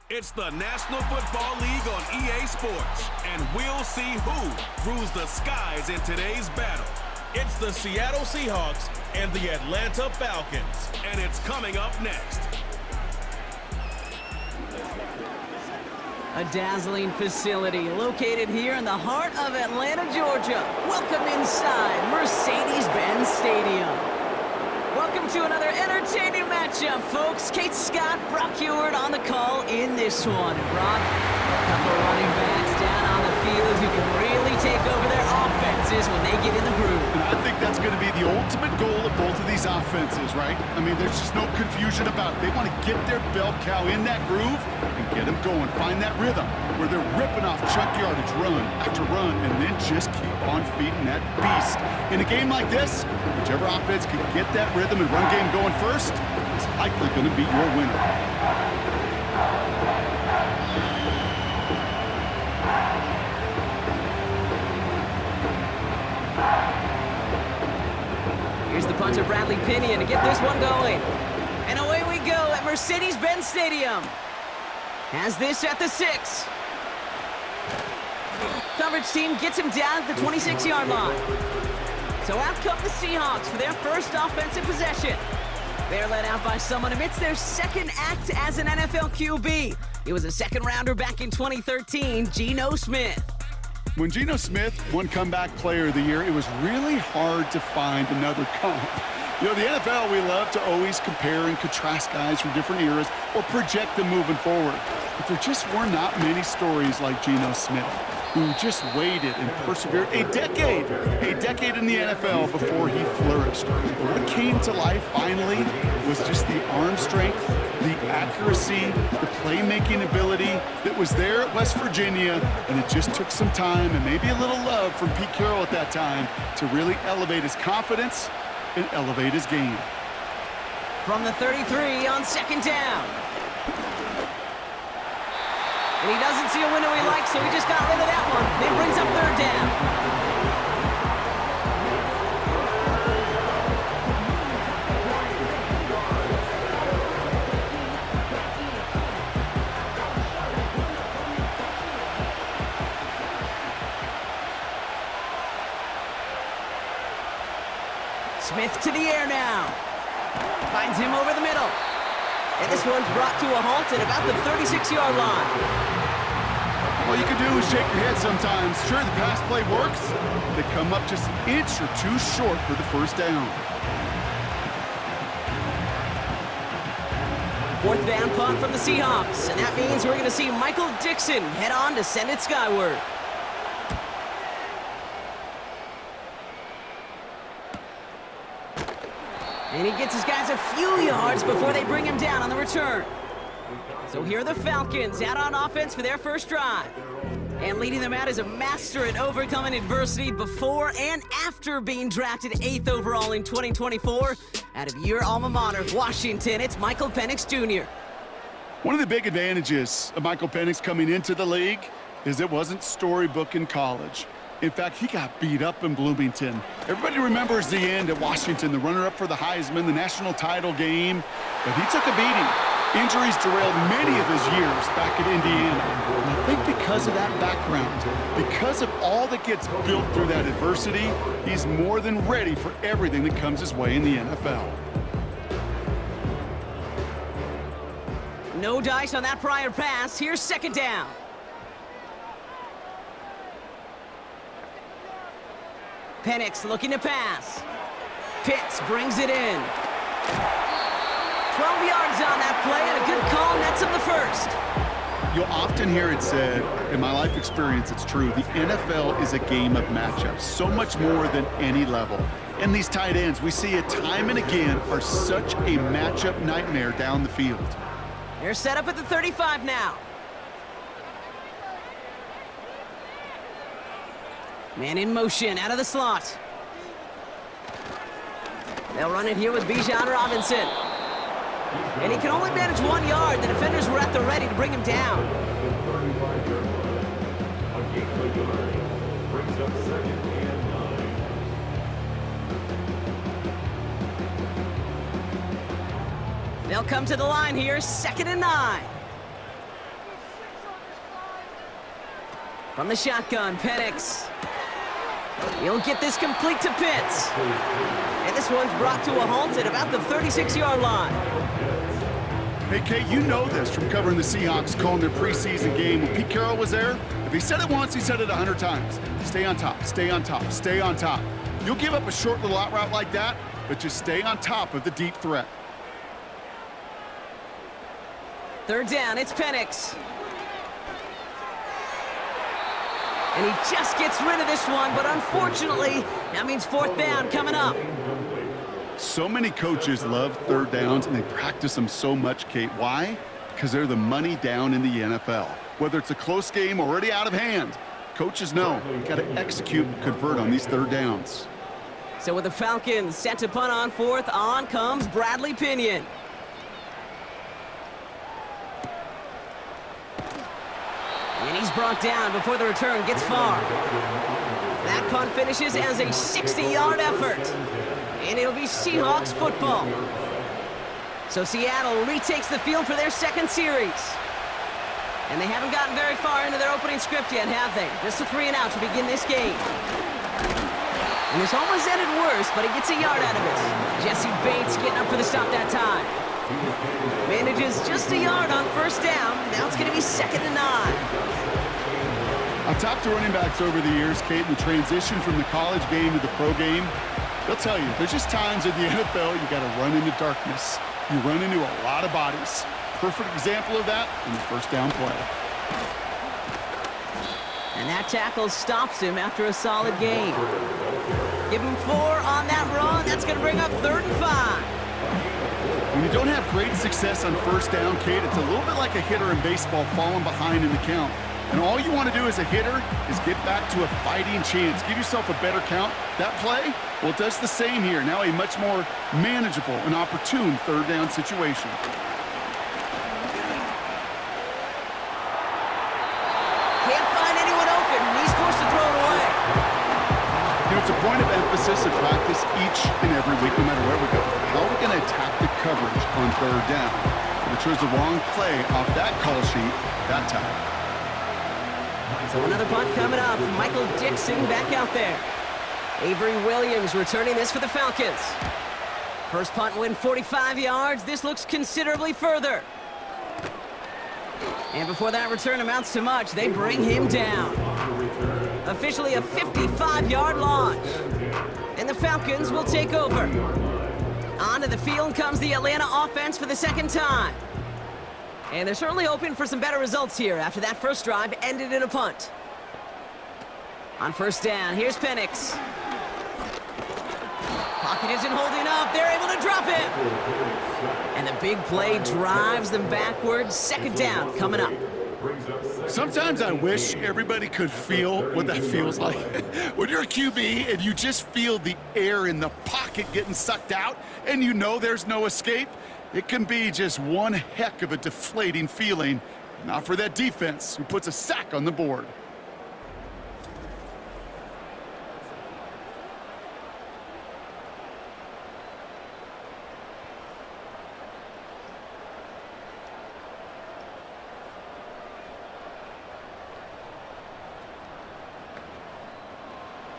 It's the National Football League on EA Sports, and we'll see who rules the skies in today's battle. It's the Seattle Seahawks and the Atlanta Falcons, and it's coming up next. A dazzling facility located here in the heart of Atlanta, Georgia. Welcome inside Mercedes-Benz Stadium. Welcome to another entertaining matchup, folks. Kate Scott, Brock Heward on the call in this one. And Brock, a couple of running backs down on the field who can really take over their offenses when they get in the groove. And I think that's going to be the ultimate goal of both of these offenses, right? I mean, there's just no confusion about it. They want to get their bell cow in that groove and get them going. Find that rhythm where they're ripping off chunk yardage run after run and then just keep on feeding that beast. In a game like this, whichever offense can get that rhythm and run game going first is likely going to be your winner. Here's the punter, Bradley Pinion, to get this one going. And away we go at Mercedes-Benz Stadium. Has this at the 6. Coverage team gets him down at the 26-yard line. So out come the Seahawks for their first offensive possession. They're led out by someone amidst their second act as an NFL QB. He was a second-rounder back in 2013, Geno Smith. When Geno Smith won Comeback Player of the Year, it was really hard to find another comp. You know, the NFL, we love to always compare and contrast guys from different eras or project them moving forward. But there just were not many stories like Geno Smith, who just waited and persevered a decade in the NFL before he flourished. But what came to life finally was just the arm strength, the accuracy, the playmaking ability that was there at West Virginia, and it just took some time and maybe a little love from Pete Carroll at that time to really elevate his confidence and elevate his game. From the 33 on second down. And he doesn't see a window he likes, so he just got rid of that one. It brings up third down. Smith to the air now. Finds him over the middle. And this one's brought to a halt at about the 36-yard line. All you can do is shake your head sometimes. Sure, the pass play works. They come up just an inch or two short for the first down. Fourth down punt from the Seahawks. And that means we're going to see Michael Dixon head on to send it skyward. And he gets his guys a few yards before they bring him down on the return. So here are the Falcons out on offense for their first drive. And leading them out is a master at overcoming adversity before and after being drafted 8th overall in 2024 out of your alma mater, Washington. It's Michael Penix Jr. One of the big advantages of Michael Penix coming into the league is it wasn't storybook in college. In fact, he got beat up in Bloomington. Everybody remembers the end at Washington, the runner-up for the Heisman, the national title game. But he took a beating. Injuries derailed many of his years back at Indiana. And I think because of that background, because of all that gets built through that adversity, he's more than ready for everything that comes his way in the NFL. No dice on that prior pass. Here's second down. Penix looking to pass. Pitts brings it in. 12 yards on that play and a good call nets him the first. You'll often hear it said, in my life experience it's true, the NFL is a game of matchups, so much more than any level. And these tight ends, we see it time and again, are such a matchup nightmare down the field. They're set up at the 35 now. Man in motion, out of the slot. They'll run it here with Bijan Robinson. And he can only manage 1 yard. The defenders were at the ready to bring him down. They'll come to the line here, 2nd and 9. From the shotgun, Penix. He'll get this complete to Pitts. And this one's brought to a halt at about the 36-yard line. Hey, Kate, you know this from covering the Seahawks, calling their preseason game. When Pete Carroll was there, if he said it once, he said it 100 times. Stay on top, stay on top, stay on top. You'll give up a short little out route like that, but just stay on top of the deep threat. Third down, it's Penix. And he just gets rid of this one, but unfortunately, that means fourth down coming up. So many coaches love third downs, and they practice them so much, Kate. Why? Because they're the money down in the NFL. Whether it's a close game already out of hand, coaches know you got to execute and convert on these third downs. So with the Falcons set to punt on fourth, on comes Bradley Pinion. And he's brought down before the return gets far. That punt finishes as a 60-yard effort. And it'll be Seahawks football. So Seattle retakes the field for their second series. And they haven't gotten very far into their opening script yet, have they? Just a 3 and out to begin this game. And this almost ended worse, but he gets a yard out of it. Jesse Bates getting up for the stop that time. Manages just a yard on first down. Now it's going to be 2nd and 9. I've talked to running backs over the years, Kate, the transition from the college game to the pro game. They'll tell you, there's just times in the NFL you got to run into darkness. You run into a lot of bodies. Perfect example of that in the first down play. And that tackle stops him after a solid game. Give him 4 on that run. That's going to bring up 3rd and 5. When you don't have great success on first down, Kate, it's a little bit like a hitter in baseball falling behind in the count. And all you want to do as a hitter is get back to a fighting chance. Give yourself a better count. That play, well, it does the same here. Now a much more manageable and opportune third down situation. Can't find anyone open. He's forced to throw it away. You know, it's a point of emphasis to practice each and every week, no matter where we go. How are we going to attack the coverage on third down? We chose the wrong play off that call sheet that time. So another punt coming up. Michael Dixon back out there. Avery Williams returning this for the Falcons. First punt win 45 yards. This looks considerably further. And before that return amounts to much, they bring him down. Officially a 55-yard launch. And the Falcons will take over. Onto the field comes the Atlanta offense for the second time. And they're certainly hoping for some better results here after that first drive ended in a punt. On first down, here's Penix. Pocket isn't holding up. They're able to drop him. And the big play drives them backwards. Second down coming up. Sometimes I wish everybody could feel what that feels like. When you're a QB and you just feel the air in the pocket getting sucked out and you know there's no escape, it can be just one heck of a deflating feeling. Not for that defense who puts a sack on the board.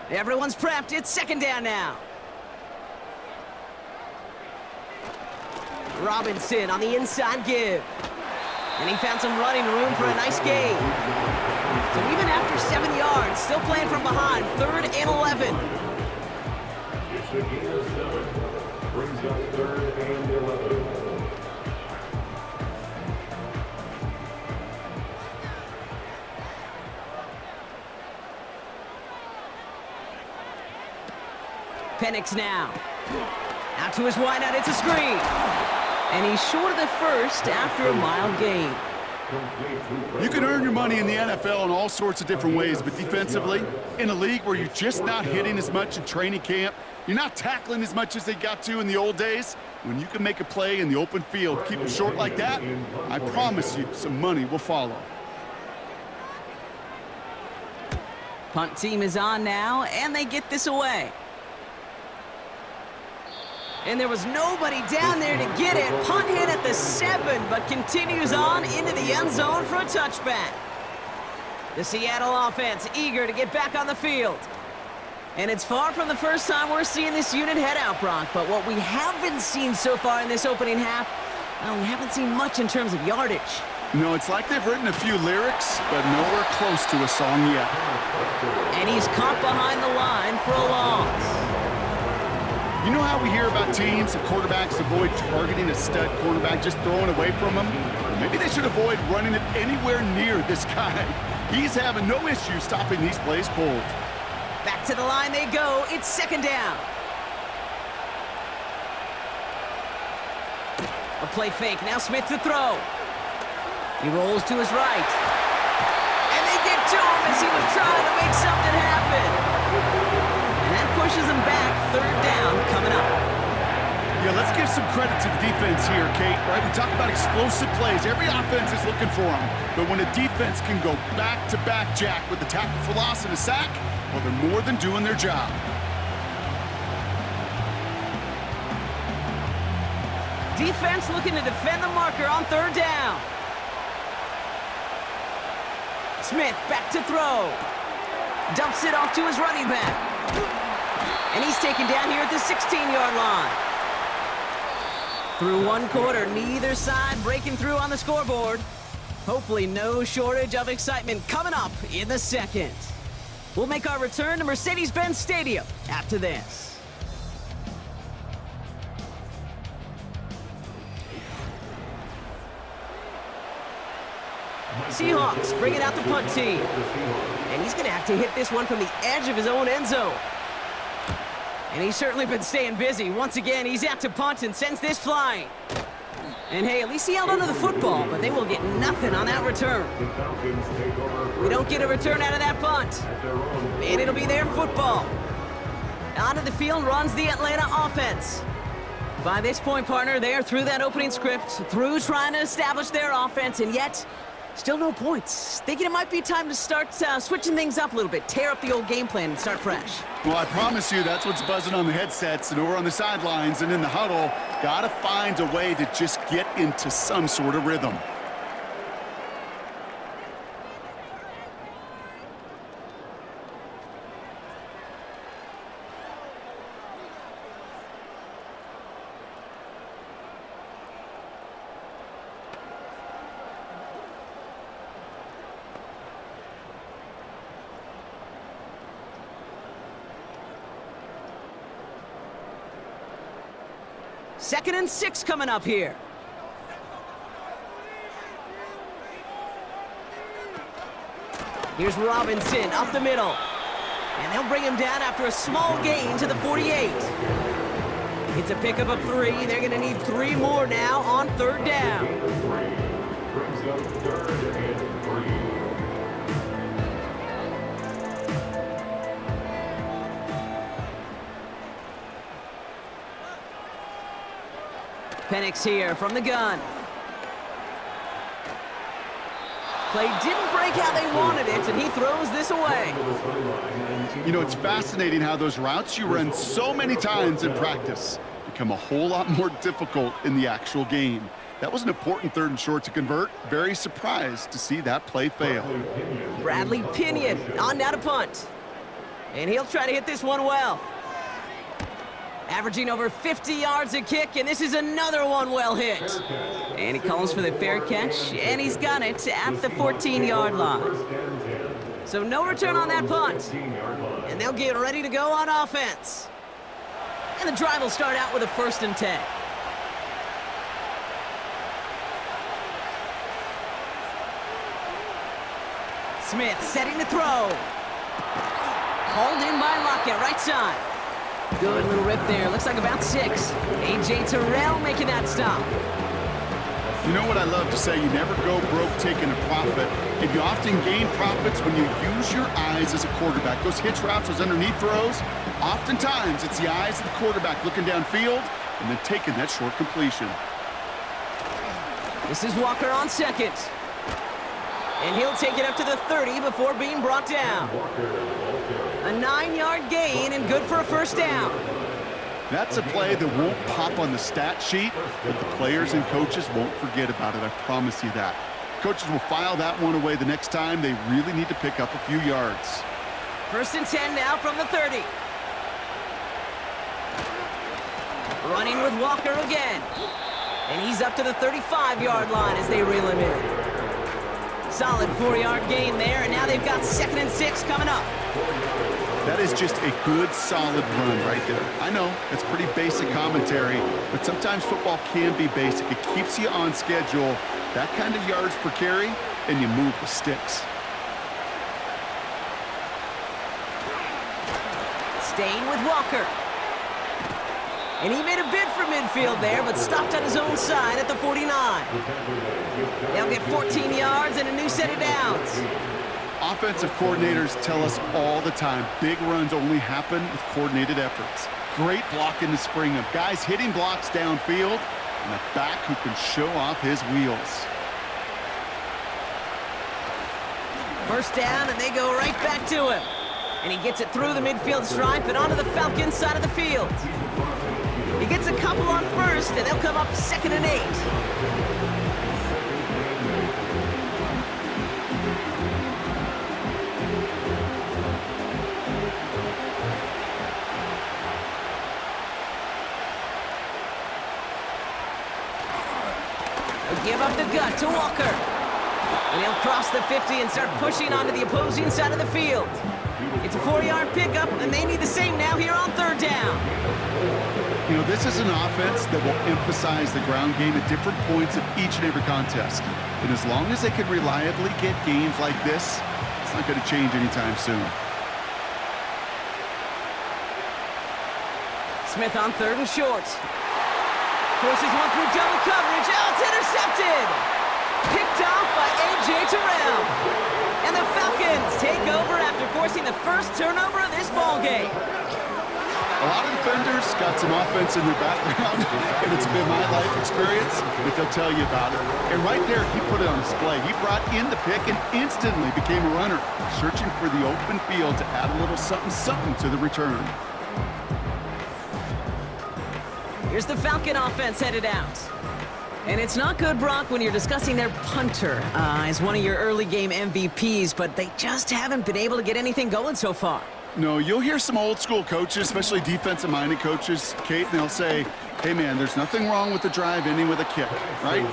Everyone's prepped. It's second down now. Robinson on the inside give. And he found some running room for a nice gain. So even after 7 yards, still playing from behind, 3rd and 11. Brings up 3rd and 11. Penix now. Out to his wideout, it's a screen. And he's short of the first after a mild gain. You can earn your money in the NFL in all sorts of different ways, but defensively, in a league where you're just not hitting as much in training camp, you're not tackling as much as they got to in the old days, when you can make a play in the open field, keep it short like that, I promise you some money will follow. Punt team is on now, and they get this away. And there was nobody down there to get it. Punt hit at the 7, but continues on into the end zone for a touchback. The Seattle offense eager to get back on the field. And it's far from the first time we're seeing this unit head out, Brock, but what we haven't seen so far in this opening half, well, we haven't seen much in terms of yardage. No, it's like they've written a few lyrics, but nowhere close to a song yet. And he's caught behind the line for a loss. You know how we hear about teams and quarterbacks avoid targeting a stud quarterback, just throwing away from him? Well, maybe they should avoid running it anywhere near this guy. He's having no issue stopping these plays cold. Back to the line they go. It's second down. A play fake. Now Smith to throw. He rolls to his right. And they get to him as he was trying to make something happen. And that pushes him back. Third down coming up. Yeah, let's give some credit to the defense here, Kate, right? We talk about explosive plays. Every offense is looking for them. But when a defense can go back-to-back, Jack, with the tackle for loss and a sack, well, they're more than doing their job. Defense looking to defend the marker on third down. Smith back to throw. Dumps it off to his running back. And he's taken down here at the 16-yard line. Through one quarter, neither side breaking through on the scoreboard. Hopefully no shortage of excitement coming up in the second. We'll make our return to Mercedes-Benz Stadium after this. Seahawks bringing out the punt team. And he's going to have to hit this one from the edge of his own end zone. And he's certainly been staying busy. Once again, he's out to punt and sends this flying. And hey, at least he held onto the football, but they will get nothing on that return. We don't get a return out of that punt. And it'll be their football. Onto the field runs the Atlanta offense. By this point, partner, they are through that opening script, through trying to establish their offense, and yet still no points. Thinking it might be time to start switching things up a little bit, tear up the old game plan and start fresh. Well, I promise you that's what's buzzing on the headsets and over on the sidelines and in the huddle. Got to find a way to just get into some sort of rhythm. Second and 6 coming up here. Here's Robinson up the middle. And they'll bring him down after a small gain to the 48. It's a pickup of 3. They're going to need 3 more now on third down. Brings up third and 3. Penix here from the gun. Play didn't break how they wanted it, and he throws this away. You know, it's fascinating how those routes you run so many times in practice become a whole lot more difficult in the actual game. That was an important third and short to convert. Very surprised to see that play fail. Bradley Pinion on now to punt. And he'll try to hit this one well. Averaging over 50 yards a kick, and this is another one well hit. And he calls for the fair catch, and he's got it at the 14-yard line. So no return on that punt. And they'll get ready to go on offense. And the drive will start out with a 1st and 10. Smith setting to throw. Hauled in by Lockett, right side. Good little rip there. Looks like about 6. A.J. Terrell making that stop. You know what I love to say? You never go broke taking a profit. And you often gain profits when you use your eyes as a quarterback. Those hitch routes, those underneath throws, oftentimes it's the eyes of the quarterback looking downfield and then taking that short completion. This is Walker on second. And he'll take it up to the 30 before being brought down. A 9-yard gain and good for a 1st down. That's a play that won't pop on the stat sheet, but the players and coaches won't forget about it. I promise you that. Coaches will file that one away the next time. They really need to pick up a few yards. 1st and 10 now from the 30. Running with Walker again. And he's up to the 35-yard line as they reel him in. Solid 4-yard gain there, and now they've got 2nd and 6 coming up. That is just a good, solid run right there. I know, it's pretty basic commentary, but sometimes football can be basic. It keeps you on schedule, that kind of yards per carry, and you move the sticks. Staying with Walker. And he made a bid for midfield there, but stopped on his own side at the 49. They'll get 14 yards and a new set of downs. Offensive coordinators tell us all the time, big runs only happen with coordinated efforts. Great blocking to spring of guys hitting blocks downfield, and a back who can show off his wheels. 1st down, and they go right back to him. And he gets it through the midfield stripe and onto the Falcons side of the field. He gets a couple on 1st, and they'll come up 2nd and 8. They give up the gut to Walker. And he'll cross the 50 and start pushing onto the opposing side of the field. It's a 4-yard pickup, and they need the same now here on 3rd down. You know, this is an offense that will emphasize the ground game at different points of each and every contest. And as long as they can reliably get games like this, it's not going to change anytime soon. Smith on 3rd and short. Forces one through double coverage. Oh, it's intercepted! Picked off by A.J. Terrell. And the Falcons take over after forcing the first turnover of this ballgame. A lot of defenders got some offense in their background, and it's been my life experience that they'll tell you about it. And right there, he put it on display. He brought in the pick and instantly became a runner, searching for the open field to add a little something to the return. Here's the Falcon offense headed out. And it's not good, Brock, when you're discussing their punter as one of your early game MVPs, but they just haven't been able to get anything going so far. No, you'll hear some old school coaches, especially defensive-minded coaches, Kate, and they'll say, hey, man, there's nothing wrong with the drive ending with a kick, right?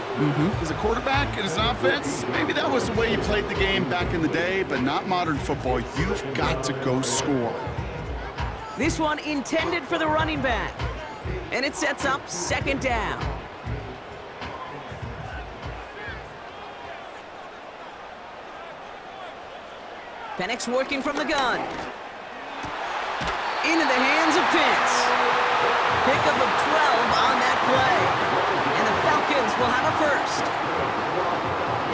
As a quarterback and as an offense, maybe that was the way you played the game back in the day, but not modern football. You've got to go score. This one intended for the running back. And it sets up 2nd down. Penix working from the gun. Into the hands of Pitts. Pickup of 12 on that play. And the Falcons will have a 1st.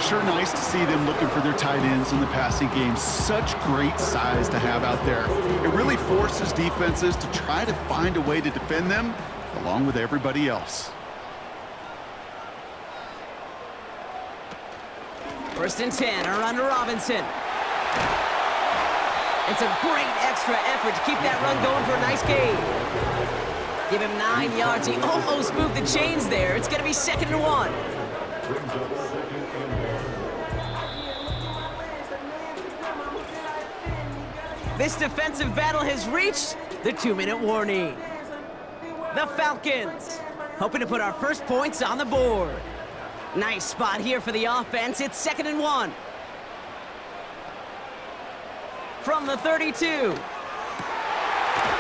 Sure nice to see them looking for their tight ends in the passing game. Such great size to have out there. It really forces defenses to try to find a way to defend them along with everybody else. 1st and 10, around to Robinson. It's a great extra effort to keep that run going for a nice gain. Give him 9 yards. He almost moved the chains there. It's going to be 2nd and 1. This defensive battle has reached the 2-minute warning. The Falcons hoping to put our first points on the board. Nice spot here for the offense. It's 2nd and 1. From the 32.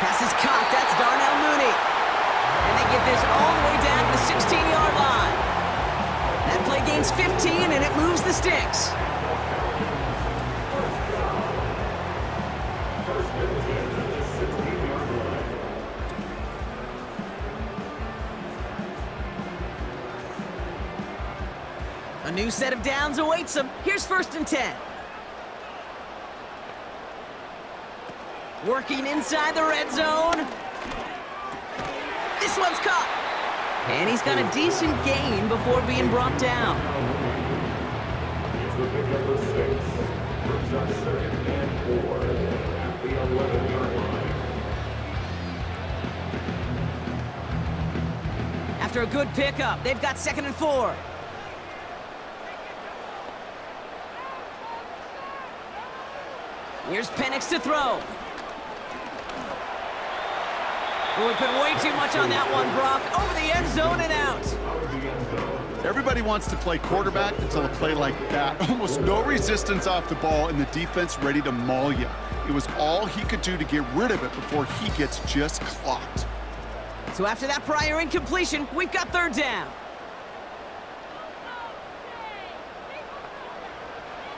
Pass is caught. That's Darnell Mooney. And they get this all the way down to the 16-yard line. That play gains 15, and it moves the sticks. A new set of downs awaits them. Here's 1st and 10. Working inside the red zone. This one's caught. And he's got a decent gain before being brought down. After a good pickup, they've got 2nd and 4. Here's Penix to throw. Oh, we put way too much on that one, Brock. Over the end zone and out. Everybody wants to play quarterback until a play like that. Almost no resistance off the ball and the defense ready to maul you. It was all he could do to get rid of it before he gets just clocked. So after that prior incompletion, we've got third down.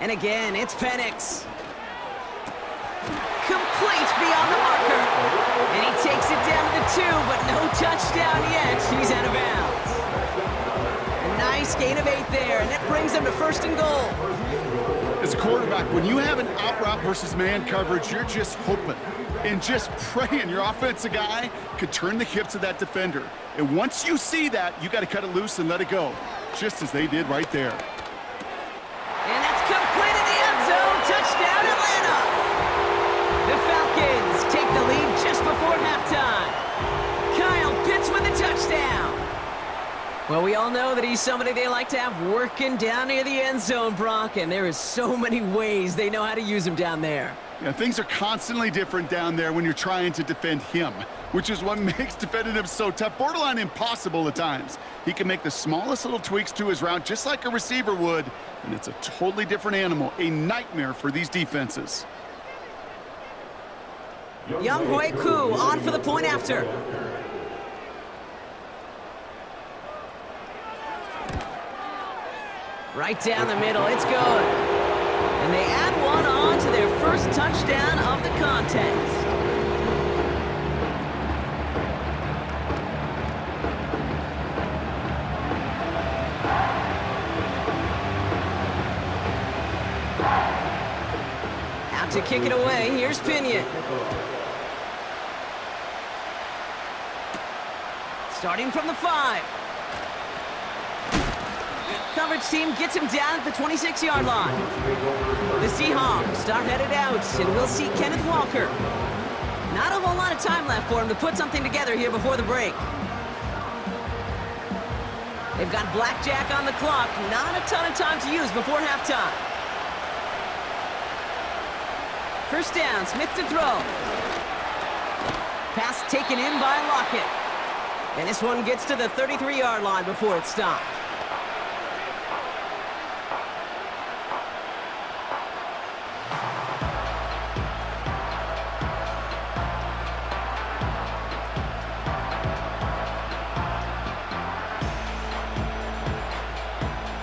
And again, it's Penix. Complete beyond the marker. And he takes it down to the 2, but no touchdown yet. He's out of bounds. A nice gain of 8 there, and that brings them to first and goal. As a quarterback, when you have an out route versus man coverage, you're just hoping and just praying your offensive guy could turn the hips of that defender. And once you see that, you got to cut it loose and let it go, just as they did right there. And that's complete in the end zone. Touchdown, Atlanta. The Falcons take the lead just before halftime. Kyle Pitts with a touchdown. Well, we all know that he's somebody they like to have working down near the end zone, Brock, and there is so many ways they know how to use him down there. Yeah, things are constantly different down there when you're trying to defend him, which is what makes defending him so tough, borderline impossible at times. He can make the smallest little tweaks to his route just like a receiver would, and it's a totally different animal, a nightmare for these defenses. Young Hui Koo on for the point after. Right down the middle, it's good. And they add one on to their first touchdown of the contest. Out to kick it away, here's Pinion. Starting from the 5. Coverage team gets him down at the 26-yard line. The Seahawks are headed out, and we'll see Kenneth Walker. Not a whole lot of time left for him to put something together here before the break. They've got blackjack on the clock. Not a ton of time to use before halftime. First down, Smith to throw. Pass taken in by Lockett. And this one gets to the 33-yard line before it's stopped.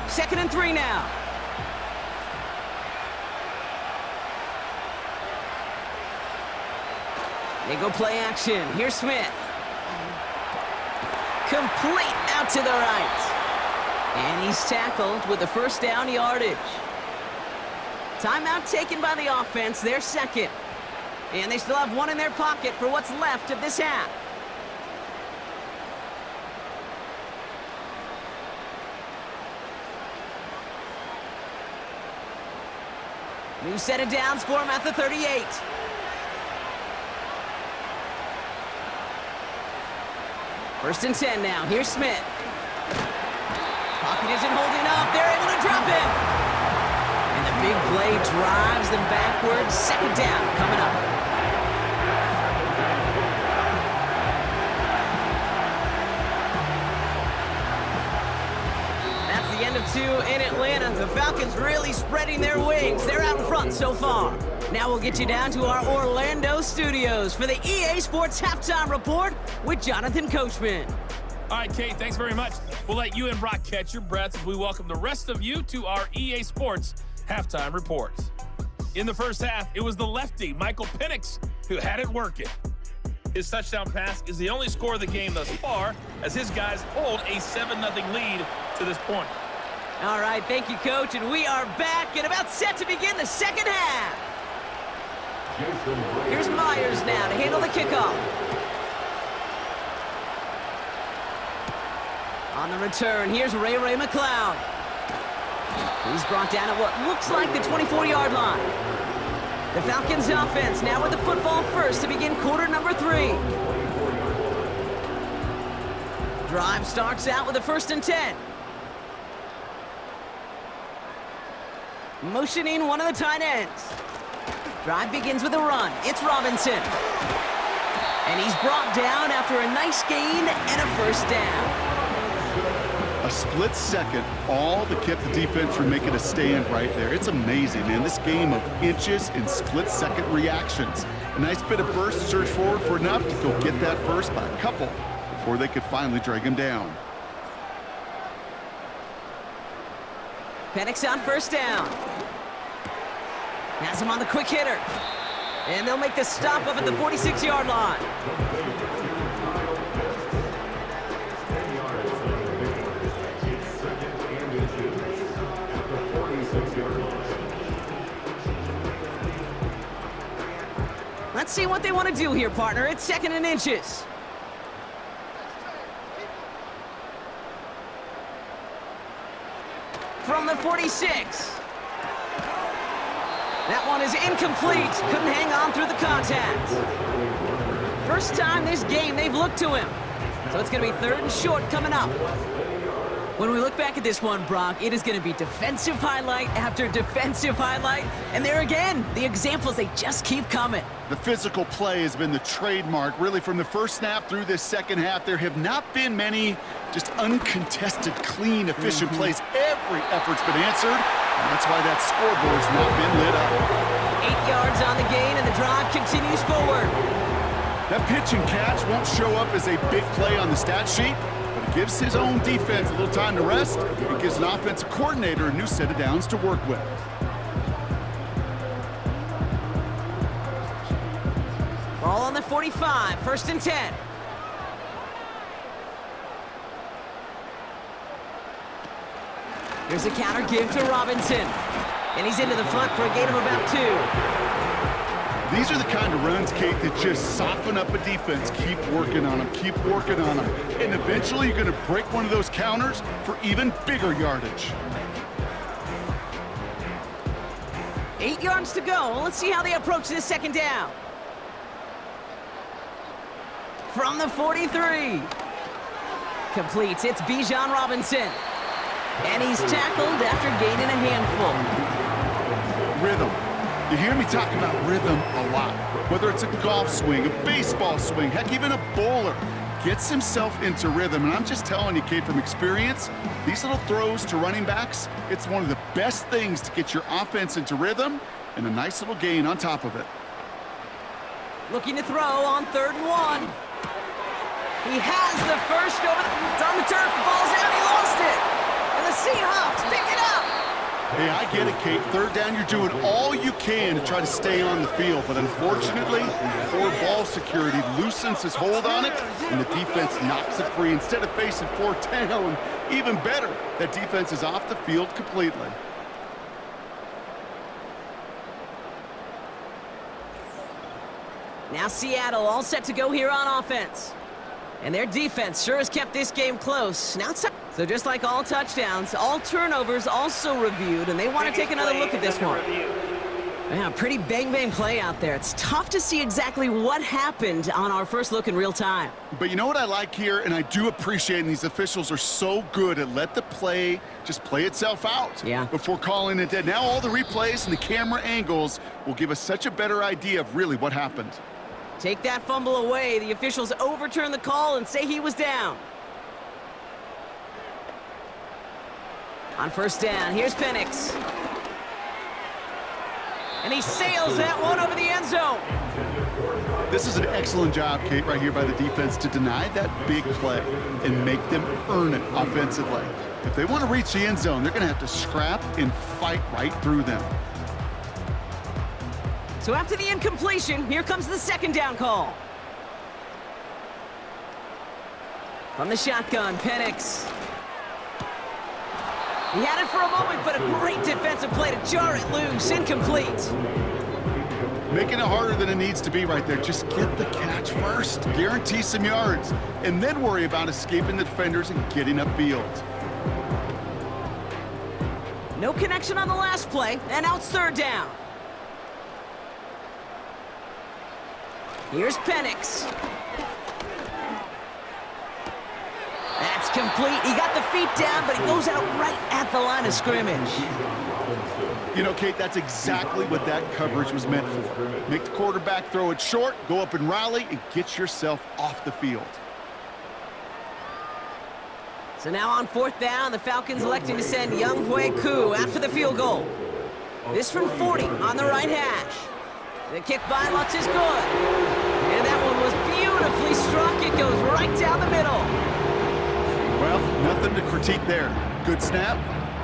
Second and 3 now. They go play action. Here's Smith. Complete out to the right. And he's tackled with the first down yardage. Timeout taken by the offense, their second. And they still have one in their pocket for what's left of this half. New set of downs for him at the 38. First and 10 now. Here's Smith. Pocket isn't holding up. They're able to drop him. And the big play drives them backwards. Second down coming up. That's the end of 2 in Atlanta. The Falcons really spreading their wings. They're out in front so far. Now we'll get you down to our Orlando studios for the EA Sports Halftime Report with Jonathan Coachman. All right, Kate, thanks very much. We'll let you and Brock catch your breaths as we welcome the rest of you to our EA Sports Halftime Report. In the first half, it was the lefty, Michael Penix, who had it working. His touchdown pass is the only score of the game thus far, as his guys hold a 7-0 lead to this point. All right, thank you, Coach, and we are back and about set to begin the second half. Here's Myers now to handle the kickoff. On the return, here's Ray McLeod. He's brought down at what looks like the 24-yard line. The Falcons offense now with the football first to begin quarter number 3. Drive starts out with a first and 10. Motioning one of the tight ends. Drive begins with a run. It's Robinson. And he's brought down after a nice gain and a first down. A split second, all that kept the defense from making a stand right there. It's amazing, man. This game of inches and split-second reactions. A nice bit of burst, surge forward for enough to go get that first by a couple before they could finally drag him down. Penix on first down. Has him on the quick hitter. And they'll make the stop up at the 46-yard line. Let's see what they want to do here, partner. It's 2nd and inches. From the 46. That one is incomplete. Couldn't hang on through the contact. First time this game they've looked to him. So it's going to be 3rd and short coming up. When we look back at this one, Brock, it is going to be defensive highlight after defensive highlight. And there again, the examples, they just keep coming. The physical play has been the trademark, really, from the first snap through this second half. There have not been many just uncontested, clean, efficient plays. Every effort's been answered, and that's why that scoreboard's not been lit up. 8 yards on the gain, and the drive continues forward. That pitch and catch won't show up as a big play on the stat sheet, but it gives his own defense a little time to rest. It gives an offensive coordinator a new set of downs to work with. Ball on the 45, 1st and 10. Here's a counter give to Robinson. And he's into the front for a gain of about 2. These are the kind of runs, Kate, that just soften up a defense. Keep working on them, keep working on them. And eventually you're going to break one of those counters for even bigger yardage. 8 yards to go. Let's see how they approach this 2nd down. From the 43. Completes. It's Bijan Robinson. And he's tackled after gaining a handful. Rhythm. You hear me talk about rhythm a lot. Whether it's a golf swing, a baseball swing, heck, even a bowler gets himself into rhythm. And I'm just telling you, Kate, from experience, these little throws to running backs, it's one of the best things to get your offense into rhythm and a nice little gain on top of it. Looking to throw on 3rd and 1. He has the first over. It's on the turf. The ball's out. He lost it. And the Seahawks pick it up. Hey, I get it, Kate. 3rd down, you're doing all you can to try to stay on the field. But unfortunately, poor ball security loosens his hold on it, and the defense knocks it free instead of facing 4th down. Even better, that defense is off the field completely. Now Seattle all set to go here on offense. And their defense sure has kept this game close. Now it's so just like all touchdowns, all turnovers also reviewed, and they want to take another look at this one. Yeah, pretty bang-bang play out there. It's tough to see exactly what happened on our first look in real time. But you know what I like here, and I do appreciate, and these officials are so good at let the play just play itself out before calling it dead. Now all the replays and the camera angles will give us such a better idea of really what happened. Take that fumble away. The officials overturn the call and say he was down. On 1st down, here's Penix. And he sails that one over the end zone. This is an excellent job, Kate, right here by the defense to deny that big play and make them earn it offensively. If they want to reach the end zone, they're going to have to scrap and fight right through them. So after the incompletion, here comes the 2nd down call. From the shotgun, Penix. He had it for a moment, but a great defensive play to jar it loose. Incomplete. Making it harder than it needs to be right there. Just get the catch first. Guarantee some yards. And then worry about escaping the defenders and getting upfield. No connection on the last play, and now it's 3rd down. Here's Penix. That's complete. He got the feet down, but he goes out right at the line of scrimmage. You know, Kate, that's exactly what that coverage was meant for. Make the quarterback throw it short, go up and rally, and get yourself off the field. So now on 4th down, the Falcons electing to send Younghoe Koo after the field goal. This from 40 on the right hash. The kick by Lutz is good. And that one was beautifully struck. It goes right down the middle. Well, nothing to critique there. Good snap,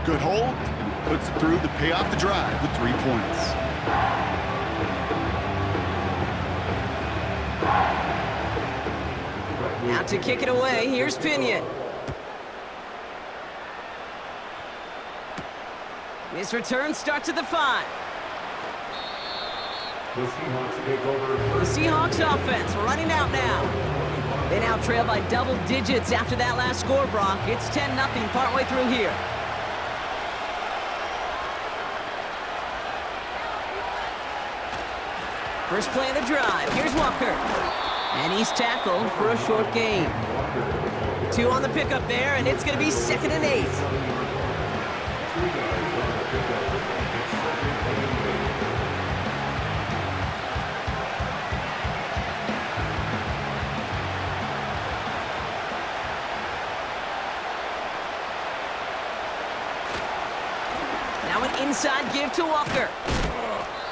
good hold, and he puts it through to pay off the drive with 3 points. Now to kick it away, here's Pinion. His return starts at the 5. The Seahawks take over. The Seahawks offense running out now. They now trail by double digits after that last score, Brock. It's 10-0 partway through here. First play of the drive. Here's Walker. And he's tackled for a short gain. 2 on the pickup there, and it's going to be 2nd and 8. Now an inside give to Walker.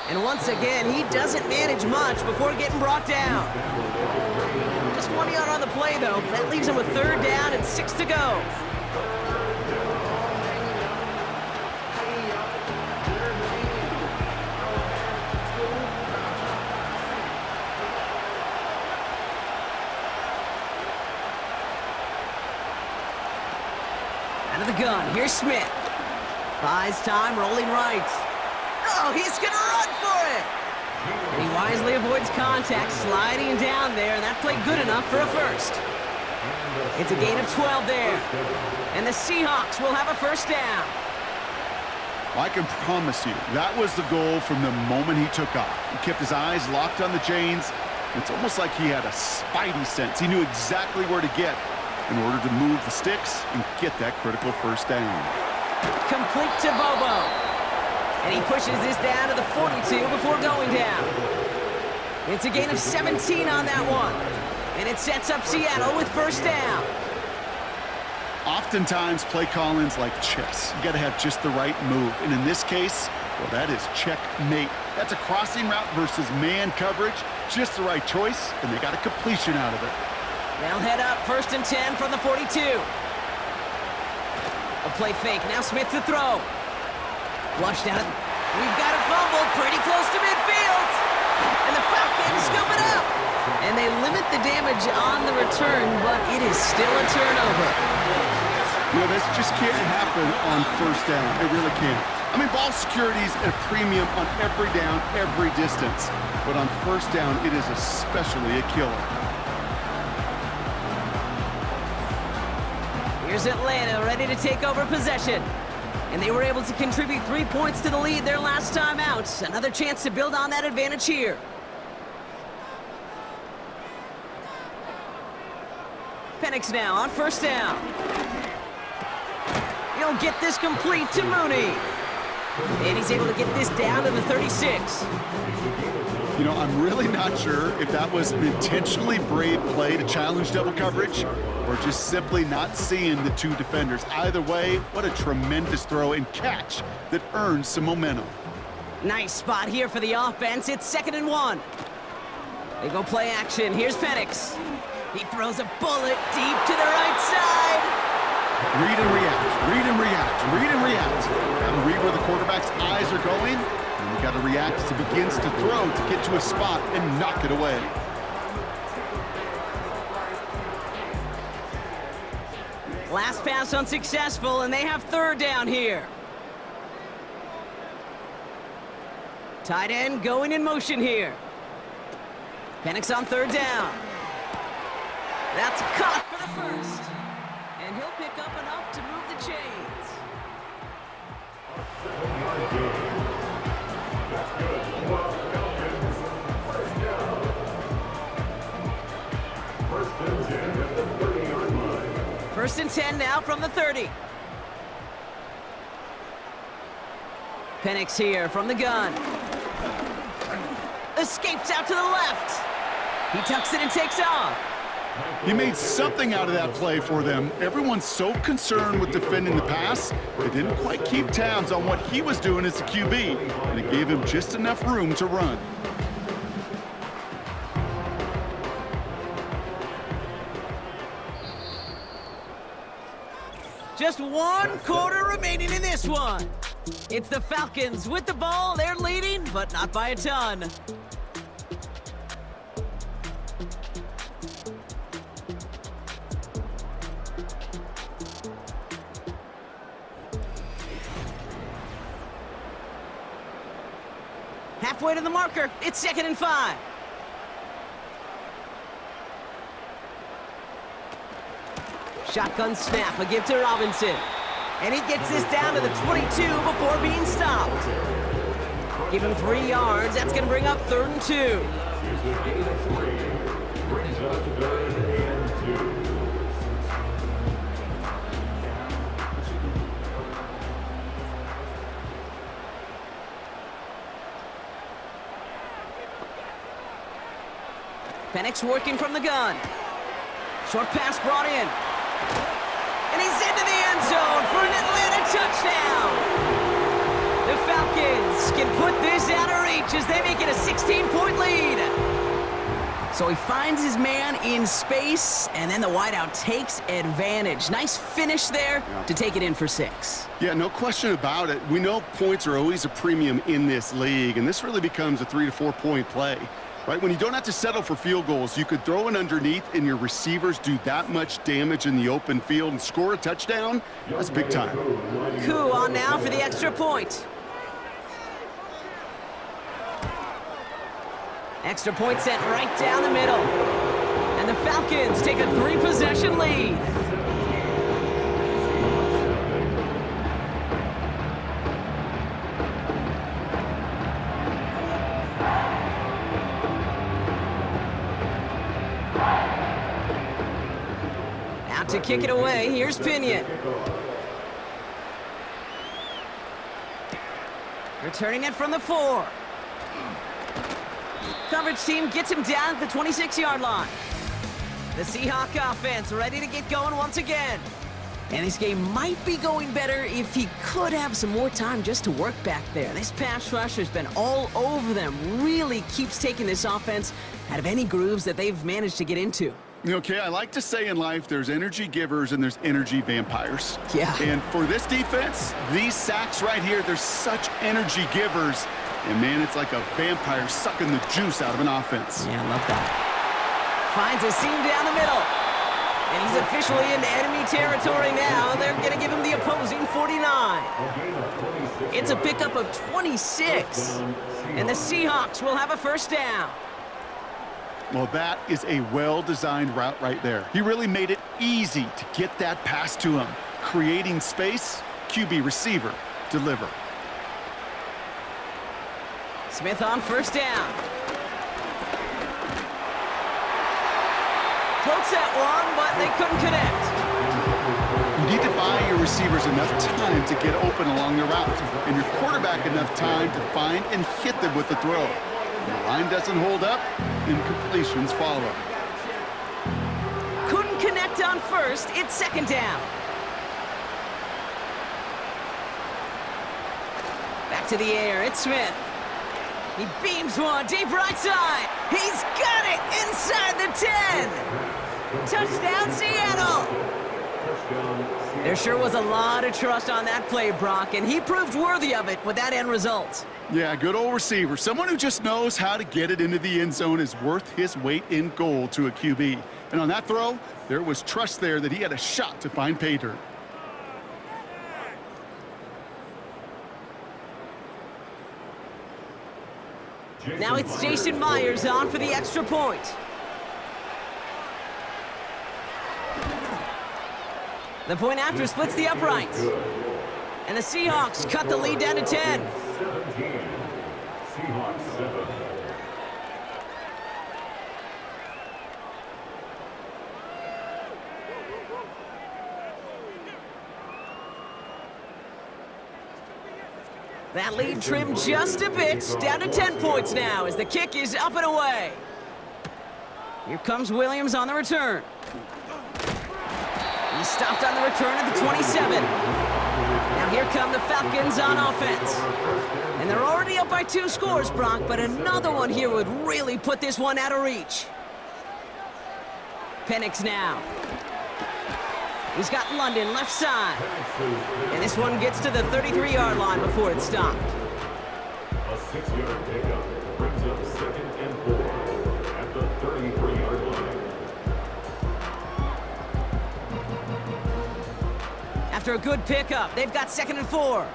And once again, he doesn't manage much before getting brought down. Just 1 yard on the play, though. That leaves him with 3rd down and 6 to go. Out of the gun, here's Smith. Buys time, rolling right. Oh, he's gonna run for it! And he wisely avoids contact, sliding down there, and that played good enough for a first. It's a gain of 12 there. And the Seahawks will have a 1st down. I can promise you, that was the goal from the moment he took off. He kept his eyes locked on the chains. It's almost like he had a spidey sense. He knew exactly where to get in order to move the sticks and get that critical 1st down. Complete to Bobo. And he pushes this down to the 42 before going down. It's a gain of 17 on that one. And it sets up Seattle with 1st down. Oftentimes, play calling's like chess. You got to have just the right move. And in this case, well, that is checkmate. That's a crossing route versus man coverage. Just the right choice, and they got a completion out of it. They'll head up 1st and 10 from the 42. A play fake. Now Smith to throw. Flushed out. We've got a fumble pretty close to midfield. And the Falcons scoop it up. And they limit the damage on the return, but it is still a turnover. You know, this just can't happen on 1st down. It really can't. I mean, ball security's at a premium on every down, every distance. But on 1st down, it is especially a killer. Here's Atlanta ready to take over possession. And they were able to contribute 3 points to the lead their last time out. Another chance to build on that advantage here. Penix now on 1st down. He'll get this complete to Mooney. And he's able to get this down to the 36. You know, I'm really not sure if that was an intentionally brave play to challenge double coverage or just simply not seeing the 2 defenders. Either way, what a tremendous throw and catch that earns some momentum. Nice spot here for the offense. It's 2nd and 1. They go play action. Here's Penix. He throws a bullet deep to the right side. Read and react, read and react, read and react. Gotta read where the quarterback's eyes are going, and you gotta react as he begins to throw to get to a spot and knock it away. Last pass unsuccessful, and they have 3rd down here. Tight end going in motion here. Penix on 3rd down. That's caught for the 1st. And he'll pick up enough to move the chains. First and 10 now from the 30. Penix here from the gun. Escapes out to the left. He tucks it and takes off. He made something out of that play for them. Everyone's so concerned with defending the pass, they didn't quite keep tabs on what he was doing as a QB, and it gave him just enough room to run. Just 1 quarter remaining in this one. It's the Falcons with the ball. They're leading, but not by a ton. Halfway to the marker. It's 2nd and 5. Shotgun snap, a give to Robinson. And he gets this down to the 22 before being stopped. Give him 3 yards. That's going to bring up 3rd and 2. Here's the gain of 3. Brings up 3rd and 2. Penix working from the gun. Short pass brought in. And he's into the end zone for an Atlanta touchdown. The Falcons can put this out of reach as they make it a 16-point lead. So he finds his man in space, and then the wideout takes advantage. Nice finish there to take it in for 6. Yeah, no question about it. We know points are always a premium in this league, and this really becomes a 3 to 4 point play. Right, when you don't have to settle for field goals, you could throw it underneath and your receivers do that much damage in the open field and score a touchdown. That's big time. Coup on now for the extra point. Extra point sent right down the middle. And the Falcons take a 3-possession lead. To kick it away, here's Pinion. Returning it from the 4. Coverage team gets him down at the 26-yard line. The Seahawks offense ready to get going once again. And this game might be going better if he could have some more time just to work back there. This pass rush has been all over them. Really keeps taking this offense out of any grooves that they've managed to get into. Okay, I like to say in life there's energy givers and there's energy vampires. Yeah. And for this defense, these sacks right here, they're such energy givers. And man, it's like a vampire sucking the juice out of an offense. Yeah, I love that. Finds a seam down the middle. And he's officially into enemy territory now. They're going to give him the opposing 49. It's a pickup of 26. And the Seahawks will have a first down. Well, that is a well-designed route right there. He really made it easy to get that pass to him. Creating space, QB receiver, deliver. Smith on first down. Floats that one, but they couldn't connect. You need to buy your receivers enough time to get open along the route, and your quarterback enough time to find and hit them with the throw. When the line doesn't hold up, incompletions follow. Couldn't connect on first. It's 2nd down. Back to the air. It's Smith. He beams one deep right side. He's got it inside the 10. Touchdown, Seattle. There sure was a lot of trust on that play, Brock, and he proved worthy of it with that end result. Yeah, good old receiver. Someone who just knows how to get it into the end zone is worth his weight in gold to a QB. And on that throw, there was trust there that he had a shot to find pay dirt. Now it's Jason Myers on for the extra point. The point after splits the uprights. And the Seahawks cut the lead down to 10. 17. Seahawks 7. That lead trimmed just a bit, down to 10 points now as the kick is up and away. Here comes Williams on the return. He stopped on the return at the 27. Now here come the Falcons on offense. And they're already up by 2 scores, Brock, but another one here would really put this one out of reach. Penix now. He's got London left side. And this one gets to the 33-yard line before it's stopped. A 6-yard pickup brings up 2nd and 4 at the 33-yard line. After a good pickup, they've got 2nd and 4.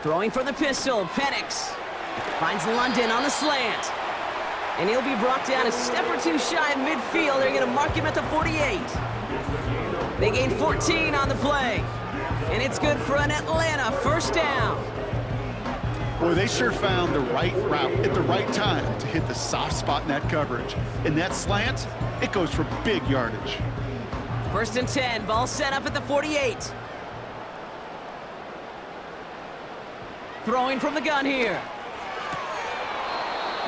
Throwing from the pistol, Penix finds London on the slant. And he'll be brought down a step or 2 shy of midfield. They're going to mark him at the 48. They gain 14 on the play. And it's good for an Atlanta first down. Boy, they sure found the right route at the right time to hit the soft spot in that coverage. And that slant, it goes for big yardage. 1st and 10, ball set up at the 48. Throwing from the gun here.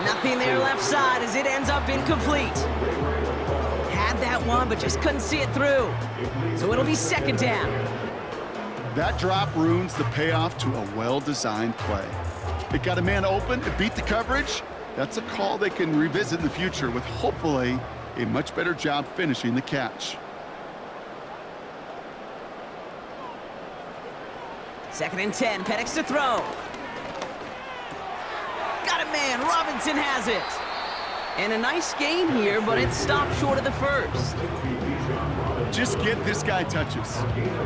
Nothing there left side as it ends up incomplete. Had that one, but just couldn't see it through. So it'll be 2nd down. That drop ruins the payoff to a well-designed play. It got a man open, it beat the coverage. That's a call they can revisit in the future with hopefully a much better job finishing the catch. 2nd and 10, Penix to throw. Got a man, Robinson has it. And a nice gain here, but it stopped short of the first. Just get this guy touches.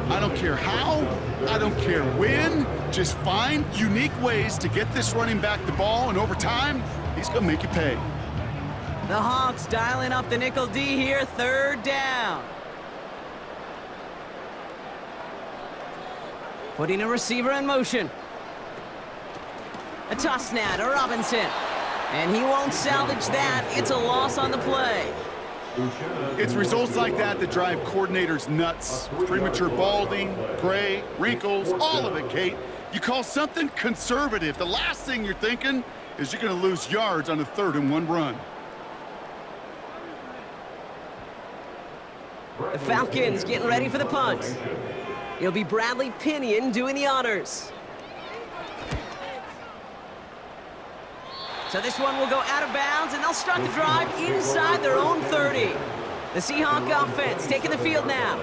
I don't care how, I don't care when. Just find unique ways to get this running back the ball, and over time, he's going to make you pay. The Hawks dialing up the nickel D here, 3rd down. Putting a receiver in motion. A toss now to Robinson. And he won't salvage that. It's a loss on the play. It's results like that that drive coordinators nuts. Premature balding, gray, wrinkles, all of it, Kate. You call something conservative. The last thing you're thinking is you're going to lose yards on a 3rd and 1 run. The Falcons getting ready for the punt. It'll be Bradley Pinion doing the honors. So this one will go out of bounds, and they'll start the drive inside their own 30. The Seahawks offense taking the field now.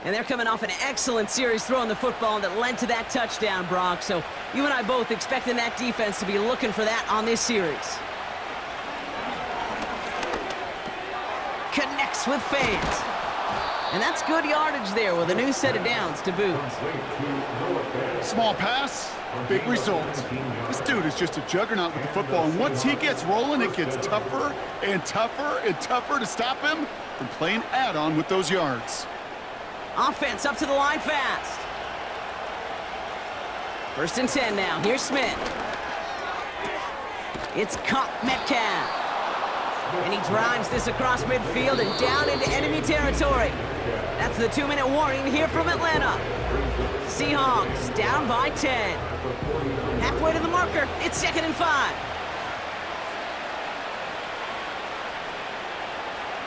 And they're coming off an excellent series throwing the football that led to that touchdown, Brock. So you and I both expecting that defense to be looking for that on this series. Connects with fans. And that's good yardage there with a new set of downs to boot. Small pass, big result. This dude is just a juggernaut with the football, and once he gets rolling, it gets tougher and tougher and tougher to stop him from playing add-on with those yards. Offense up to the line fast. 1st and 10 now. Here's Smith. It's caught Metcalf. And he drives this across midfield and down into enemy territory. That's the 2-minute warning here from Atlanta. Seahawks down by 10. Halfway to the marker. It's 2nd and 5.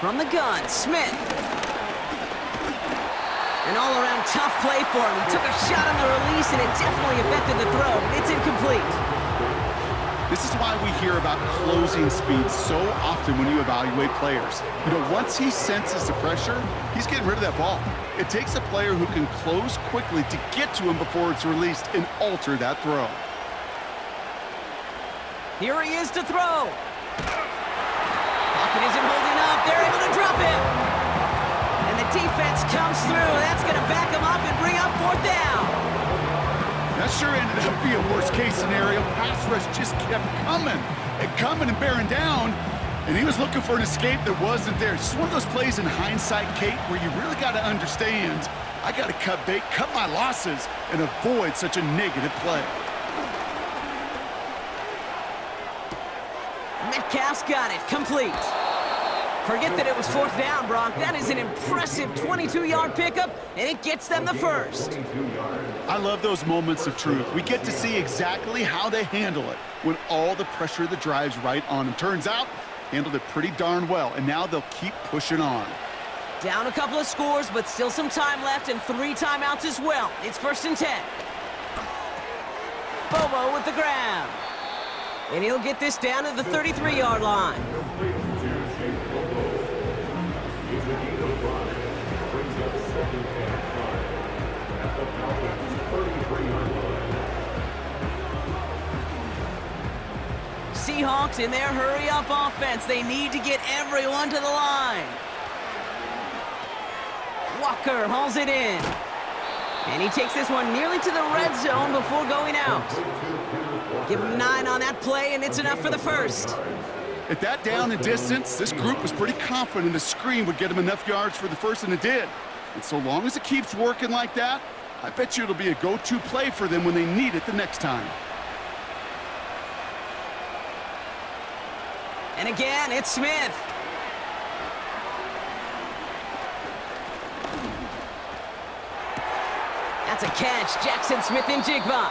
From the gun, Smith. An all-around tough play for him. He took a shot on the release, and it definitely affected the throw. It's incomplete. This is why we hear about closing speed so often when you evaluate players. You know, once he senses the pressure, he's getting rid of that ball. It takes a player who can close quickly to get to him before it's released and alter that throw. Here he is to throw. Pocket isn't holding up. They're able to drop it. And the defense comes through. That's going to back him up and bring up 4th down. That sure ended up being a worst-case scenario. Pass rush just kept coming and bearing down, and he was looking for an escape that wasn't there. It's just one of those plays in hindsight, Kate, where you really got to understand, I got to cut bait, cut my losses, and avoid such a negative play. Metcalf's got it, complete. Forget that it was 4th down, Brock. That is an impressive 22-yard pickup, and it gets them the first. I love those moments of truth. We get to see exactly how they handle it when all the pressure of the drive's right on them. Turns out, handled it pretty darn well, and now they'll keep pushing on. Down a couple of scores, but still some time left and 3 timeouts as well. It's 1st and 10. Bobo with the grab. And he'll get this down to the 33-yard line. Seahawks in their hurry-up offense. They need to get everyone to the line. Walker hauls it in. And he takes this one nearly to the red zone before going out. Give him 9 on that play, and it's enough for the first. At that down and distance, this group was pretty confident a screen would get them enough yards for the first, and it did. And so long as it keeps working like that, I bet you it'll be a go-to play for them when they need it the next time. And again, it's Smith. That's a catch. Jackson Smith and Jigba.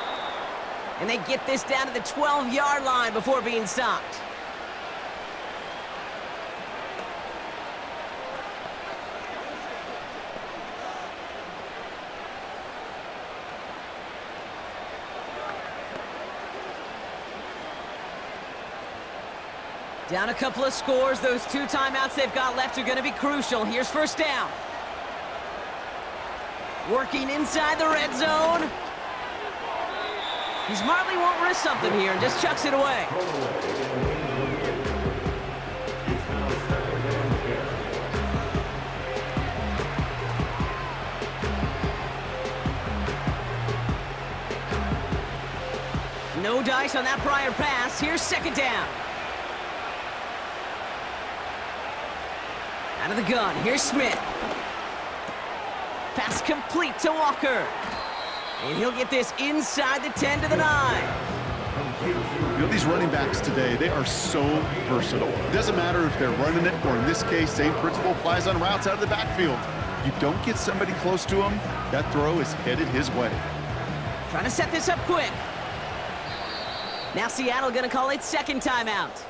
And they get this down to the 12-yard line before being stopped. Down a couple of scores. Those 2 timeouts they've got left are going to be crucial. Here's 1st down. Working inside the red zone. He smartly won't risk something here and just chucks it away. No dice on that prior pass. Here's 2nd down. Out of the gun, here's Smith. Pass complete to Walker. And he'll get this inside the 10 to the 9. You know, these running backs today, they are so versatile. It doesn't matter if they're running it, or in this case, same principle applies on routes out of the backfield. You don't get somebody close to him, that throw is headed his way. Trying to set this up quick. Now Seattle gonna call it 2nd timeout.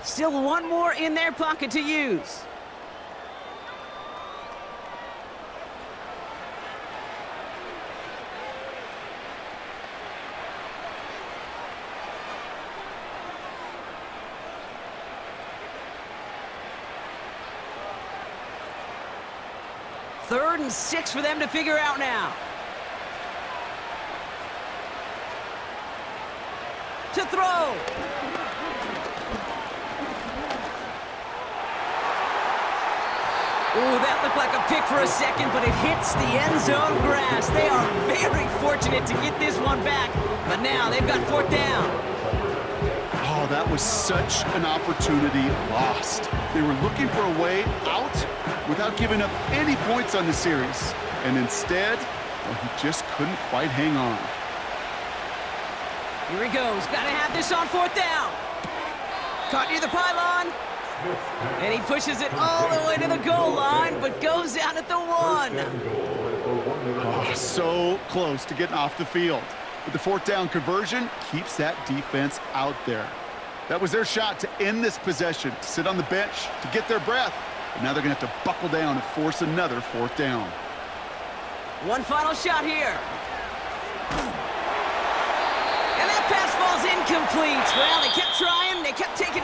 Still 1 more in their pocket to use. Third and 6 for them to figure out now. To throw. Ooh, that looked like a pick for a second, but it hits the end zone grass. They are very fortunate to get this one back, but now they've got 4th down. Oh, that was such an opportunity lost. They were looking for a way out without giving up any points on the series. And instead, well, he just couldn't quite hang on. Here he goes. Got to have this on 4th down. Caught near the pylon. And he pushes it all the way to the goal line, but goes out at the 1. Oh, so close to getting off the field. But the 4th down conversion keeps that defense out there. That was their shot to end this possession, to sit on the bench, to get their breath. And now they're going to have to buckle down and force another 4th down. One final shot here. And that pass falls incomplete. Well, they kept trying, they kept taking